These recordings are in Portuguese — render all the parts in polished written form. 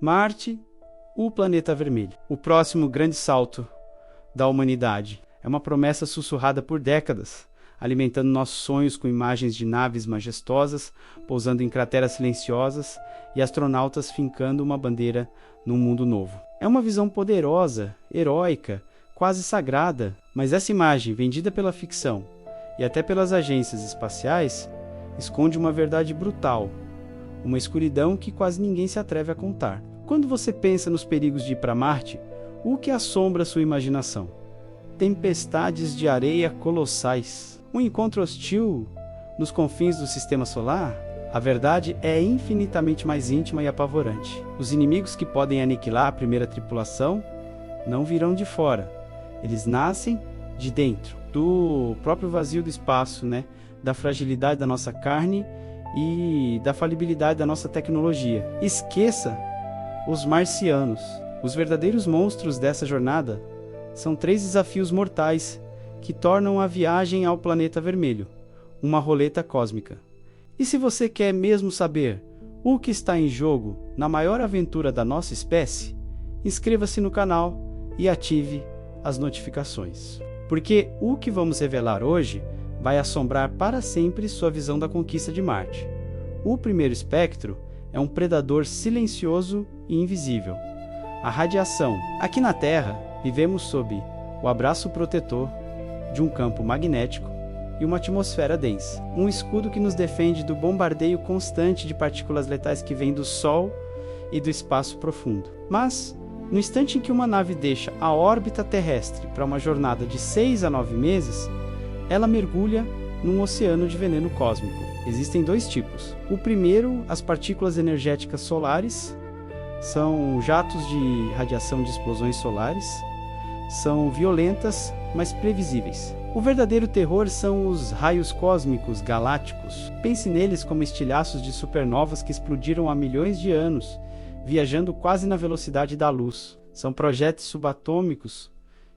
Marte, o planeta vermelho. O próximo grande salto da humanidade. É uma promessa sussurrada por décadas, alimentando nossos sonhos com imagens de naves majestosas, pousando em crateras silenciosas e astronautas fincando uma bandeira num mundo novo. É uma visão poderosa, heróica, quase sagrada, mas essa imagem, vendida pela ficção e até pelas agências espaciais, esconde uma verdade brutal, uma escuridão que quase ninguém se atreve a contar. Quando você pensa nos perigos de ir para Marte, o que assombra sua imaginação? Tempestades de areia colossais, um encontro hostil nos confins do sistema solar? A verdade é infinitamente mais íntima e apavorante. Os inimigos que podem aniquilar a primeira tripulação não virão de fora. Eles nascem de dentro, do próprio vazio do espaço, da fragilidade da nossa carne e da falibilidade da nossa tecnologia. Esqueça os marcianos. Os verdadeiros monstros dessa jornada são 3 desafios mortais que tornam a viagem ao planeta vermelho uma roleta cósmica. E se você quer mesmo saber o que está em jogo na maior aventura da nossa espécie, inscreva-se no canal e ative as notificações. Porque o que vamos revelar hoje vai assombrar para sempre sua visão da conquista de Marte. O primeiro espectro é um predador silencioso e invisível. A radiação. Aqui na Terra, vivemos sob o abraço protetor de um campo magnético e uma atmosfera densa. Um escudo que nos defende do bombardeio constante de partículas letais que vêm do Sol e do espaço profundo. Mas, no instante em que uma nave deixa a órbita terrestre para uma jornada de 6 a 9 meses, ela mergulha num oceano de veneno cósmico. Existem 2 tipos. O primeiro, as partículas energéticas solares, são jatos de radiação de explosões solares, são violentas, mas previsíveis. O verdadeiro terror são os raios cósmicos galácticos. Pense neles como estilhaços de supernovas que explodiram há milhões de anos, viajando quase na velocidade da luz. São projéteis subatômicos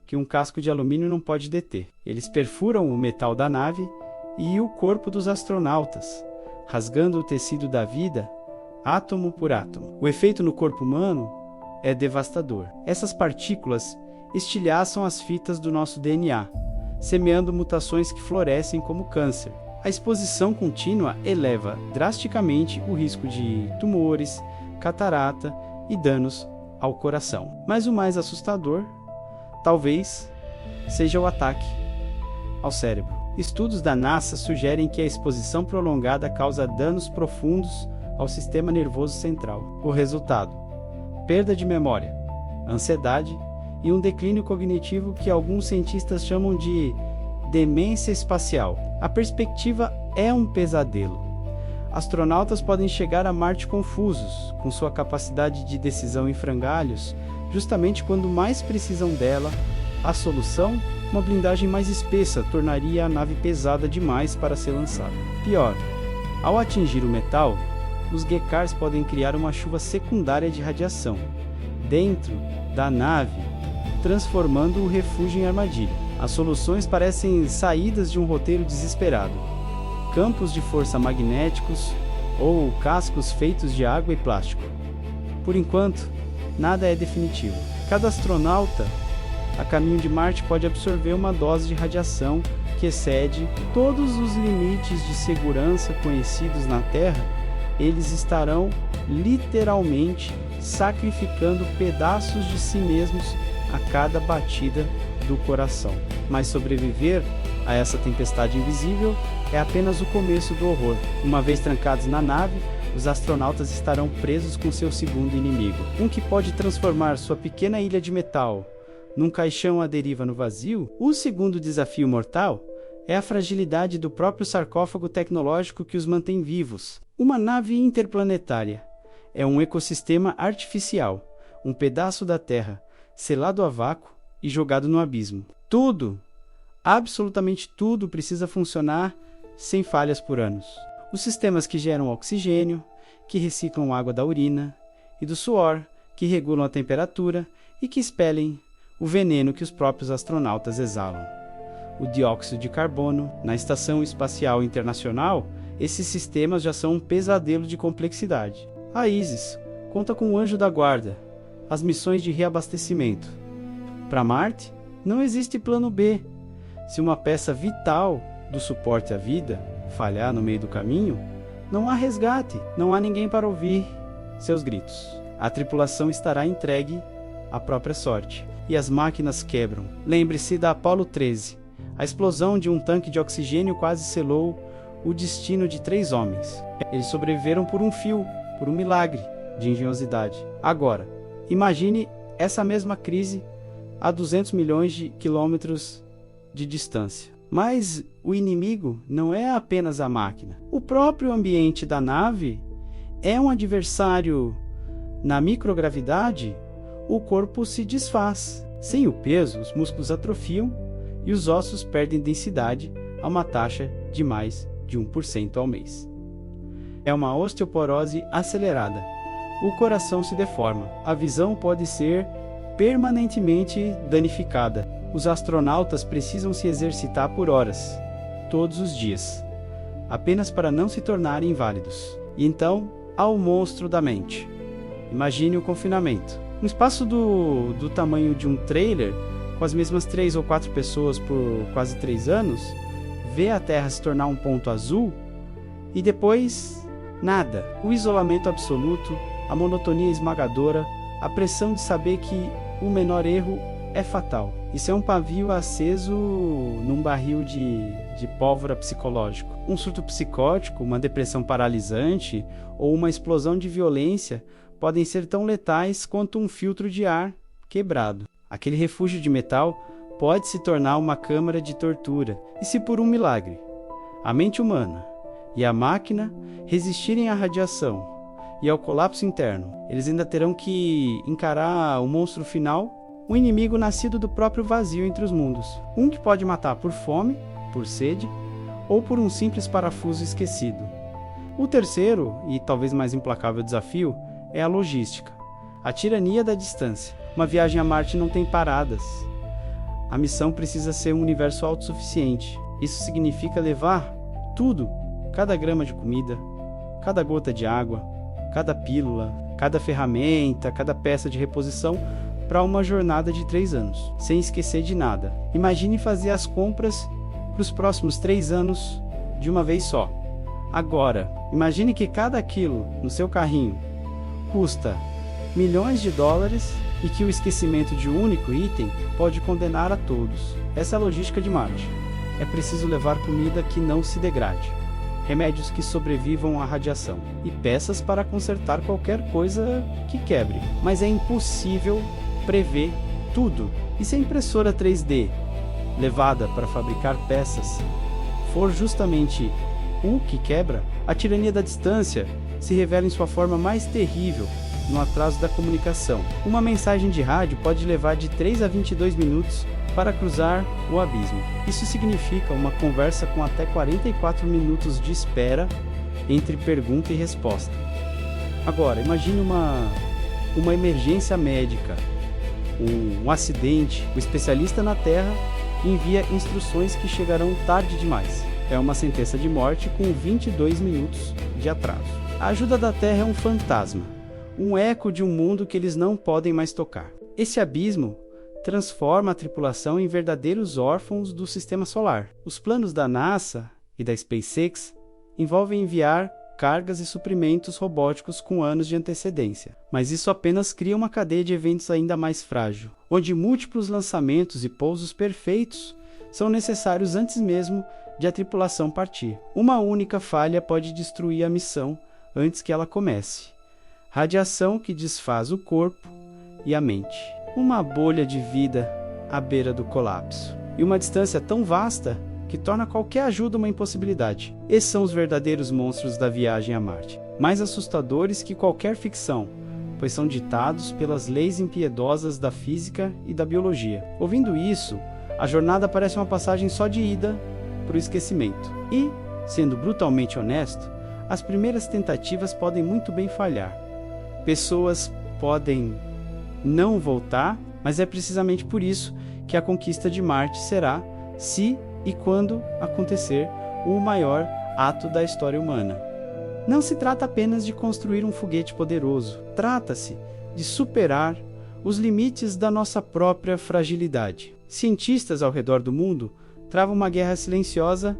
que um casco de alumínio não pode deter. Eles perfuram o metal da nave e o corpo dos astronautas, rasgando o tecido da vida, átomo por átomo. O efeito no corpo humano é devastador. Essas partículas estilhaçam as fitas do nosso DNA, semeando mutações que florescem como câncer. A exposição contínua eleva drasticamente o risco de tumores, catarata e danos ao coração. Mas o mais assustador, talvez, seja o ataque ao cérebro. Estudos da NASA sugerem que a exposição prolongada causa danos profundos ao sistema nervoso central. O resultado: perda de memória, ansiedade e um declínio cognitivo que alguns cientistas chamam de demência espacial. A perspectiva é um pesadelo. Astronautas podem chegar a Marte confusos, com sua capacidade de decisão em frangalhos, justamente quando mais precisam dela. A solução? Uma blindagem mais espessa tornaria a nave pesada demais para ser lançada. Pior, ao atingir o metal, os Gekars podem criar uma chuva secundária de radiação dentro da nave, transformando o refúgio em armadilha. As soluções parecem saídas de um roteiro desesperado. Campos de força magnéticos ou cascos feitos de água e plástico. Por enquanto, nada é definitivo. Cada astronauta a caminho de Marte pode absorver uma dose de radiação que excede todos os limites de segurança conhecidos na Terra. Eles estarão literalmente sacrificando pedaços de si mesmos a cada batida do coração. Mas sobreviver a essa tempestade invisível é apenas o começo do horror. Uma vez trancados na nave, os astronautas estarão presos com seu segundo inimigo, um que pode transformar sua pequena ilha de metal num caixão à deriva no vazio. O segundo desafio mortal é a fragilidade do próprio sarcófago tecnológico que os mantém vivos. Uma nave interplanetária é um ecossistema artificial, um pedaço da Terra, selado a vácuo e jogado no abismo. Tudo, absolutamente tudo, precisa funcionar sem falhas por anos. Os sistemas que geram oxigênio, que reciclam água da urina e do suor, que regulam a temperatura e que expelem o veneno que os próprios astronautas exalam. O dióxido de carbono. Na Estação Espacial Internacional, esses sistemas já são um pesadelo de complexidade. A ISIS, conta com o anjo da guarda, as missões de reabastecimento. Para Marte, não existe plano B. Se uma peça vital do suporte à vida falhar no meio do caminho, não há resgate, não há ninguém para ouvir seus gritos. A tripulação estará entregue à própria sorte, e as máquinas quebram. Lembre-se da Apollo 13. A explosão de um tanque de oxigênio quase selou o destino de 3 homens. Eles sobreviveram por um fio, por um milagre de engenhosidade. Agora, imagine essa mesma crise a 200 milhões de quilômetros de distância. Mas o inimigo não é apenas a máquina. O próprio ambiente da nave é um adversário. Na microgravidade, o corpo se desfaz. Sem o peso, os músculos atrofiam e os ossos perdem densidade a uma taxa de mais de 1% ao mês. É uma osteoporose acelerada. O coração se deforma. A visão pode ser permanentemente danificada. Os astronautas precisam se exercitar por horas, todos os dias, apenas para não se tornarem inválidos. E então, há o monstro da mente. Imagine o confinamento. Um espaço do tamanho de um trailer, com as mesmas 3 ou 4 pessoas por quase 3 anos, vê a Terra se tornar um ponto azul e depois nada. O isolamento absoluto, a monotonia esmagadora, a pressão de saber que o menor erro é fatal. Isso é um pavio aceso num barril de pólvora psicológico. Um surto psicótico, uma depressão paralisante ou uma explosão de violência podem ser tão letais quanto um filtro de ar quebrado. Aquele refúgio de metal pode se tornar uma câmara de tortura. E se por um milagre a mente humana e a máquina resistirem à radiação e ao colapso interno, eles ainda terão que encarar o monstro final, um inimigo nascido do próprio vazio entre os mundos. Um que pode matar por fome, por sede ou por um simples parafuso esquecido. O terceiro, e talvez mais implacável desafio, é a logística, a tirania da distância. Uma viagem a Marte não tem paradas. A missão precisa ser um universo autossuficiente. Isso significa levar tudo, cada grama de comida, cada gota de água, cada pílula, cada ferramenta, cada peça de reposição para uma jornada de 3 anos, sem esquecer de nada. Imagine fazer as compras para os próximos 3 anos de uma vez só. Agora, imagine que cada quilo no seu carrinho custa milhões de dólares e que o esquecimento de um único item pode condenar a todos. Essa é a logística de Marte. É preciso levar comida que não se degrade, remédios que sobrevivam à radiação e peças para consertar qualquer coisa que quebre. Mas é impossível prever tudo. E se a impressora 3D, levada para fabricar peças, for justamente o que quebra, a tirania da distância se revela em sua forma mais terrível no atraso da comunicação. Uma mensagem de rádio pode levar de 3 a 22 minutos para cruzar o abismo. Isso significa uma conversa com até 44 minutos de espera entre pergunta e resposta. Agora, imagine uma emergência médica, um acidente. O especialista na Terra envia instruções que chegarão tarde demais. É uma sentença de morte com 22 minutos de atraso. A ajuda da Terra é um fantasma, um eco de um mundo que eles não podem mais tocar. Esse abismo transforma a tripulação em verdadeiros órfãos do sistema solar. Os planos da NASA e da SpaceX envolvem enviar cargas e suprimentos robóticos com anos de antecedência. Mas isso apenas cria uma cadeia de eventos ainda mais frágil, onde múltiplos lançamentos e pousos perfeitos são necessários antes mesmo de a tripulação partir. Uma única falha pode destruir a missão antes que ela comece. Radiação que desfaz o corpo e a mente. Uma bolha de vida à beira do colapso. E uma distância tão vasta que torna qualquer ajuda uma impossibilidade. Esses são os verdadeiros monstros da viagem a Marte. Mais assustadores que qualquer ficção, pois são ditados pelas leis impiedosas da física e da biologia. Ouvindo isso, a jornada parece uma passagem só de ida para o esquecimento. E, sendo brutalmente honesto, as primeiras tentativas podem muito bem falhar. Pessoas podem não voltar, mas é precisamente por isso que a conquista de Marte será, se e quando acontecer, o maior ato da história humana. Não se trata apenas de construir um foguete poderoso, trata-se de superar os limites da nossa própria fragilidade. Cientistas ao redor do mundo travam uma guerra silenciosa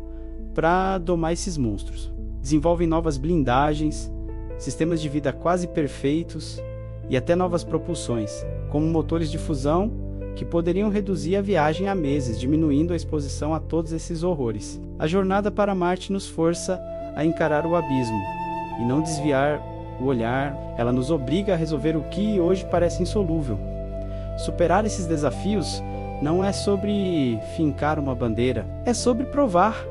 para domar esses monstros. Desenvolvem novas blindagens, sistemas de vida quase perfeitos e até novas propulsões, como motores de fusão que poderiam reduzir a viagem a meses, diminuindo a exposição a todos esses horrores. A jornada para Marte nos força a encarar o abismo e não desviar o olhar. Ela nos obriga a resolver o que hoje parece insolúvel. Superar esses desafios não é sobre fincar uma bandeira, é sobre provar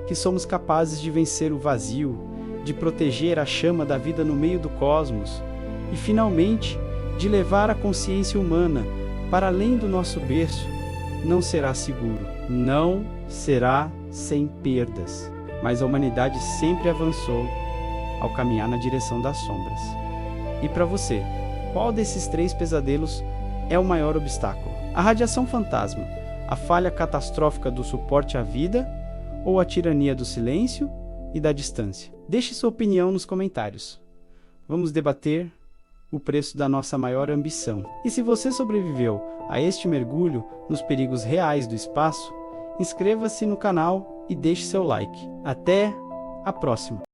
que somos capazes de vencer o vazio, de proteger a chama da vida no meio do cosmos e, finalmente, de levar a consciência humana para além do nosso berço. Não será seguro, não será sem perdas, mas a humanidade sempre avançou ao caminhar na direção das sombras. E para você, qual desses 3 pesadelos é o maior obstáculo? A radiação fantasma, a falha catastrófica do suporte à vida ou a tirania do silêncio e da distância? Deixe sua opinião nos comentários. Vamos debater o preço da nossa maior ambição. E se você sobreviveu a este mergulho nos perigos reais do espaço, inscreva-se no canal e deixe seu like. Até a próxima!